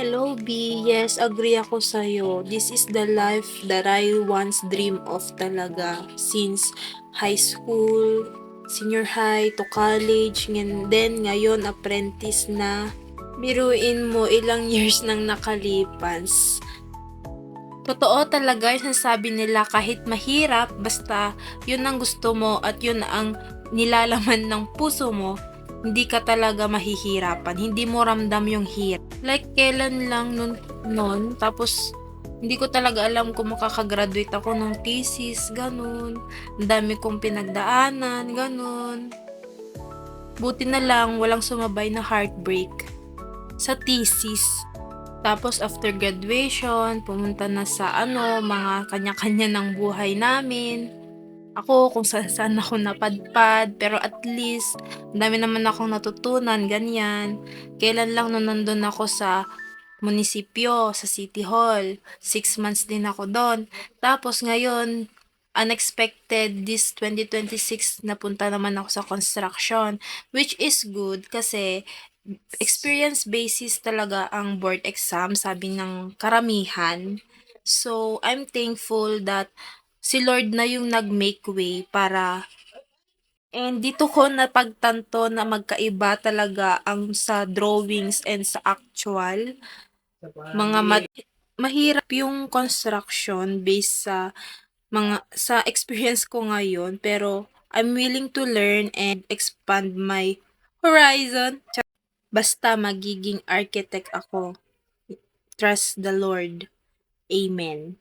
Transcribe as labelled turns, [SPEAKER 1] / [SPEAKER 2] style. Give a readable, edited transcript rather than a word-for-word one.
[SPEAKER 1] Hello, B. Yes, agree ako sa'yo. This is the life that I once dream of talaga. Since high school, senior high to college, and then ngayon apprentice na. Biruin mo ilang years nang nakalipas. Totoo talaga yung sinasabi nila kahit mahirap, basta yun ang gusto mo at yun ang nilalaman ng puso mo, hindi ka talaga mahihirapan. Hindi mo ramdam yung hirap. Like, kailan lang nun tapos hindi ko talaga alam kung makakagraduate ako ng thesis, ganun. Ang dami kong pinagdaanan, ganun. Buti na lang walang sumabay na heartbreak sa thesis. Tapos after graduation, pumunta na sa mga kanya-kanya ng buhay namin. Ako kung saan-saan ako napadpad, pero at least ang dami naman akong natutunan, ganyan. Kailan lang nung nandun ako sa munisipyo, sa City Hall. 6 months din ako doon. Tapos ngayon, unexpected, this 2026, napunta naman ako sa construction, which is good kasi experience basis talaga ang board exam, sabi ng karamihan. So, I'm thankful that si Lord na yung nag-make way para and dito ko napagtanto na magkaiba talaga ang sa drawings and sa actual. Mahirap yung construction based sa experience ko ngayon, pero I'm willing to learn and expand my horizon. Basta magiging architect ako. Trust the Lord. Amen.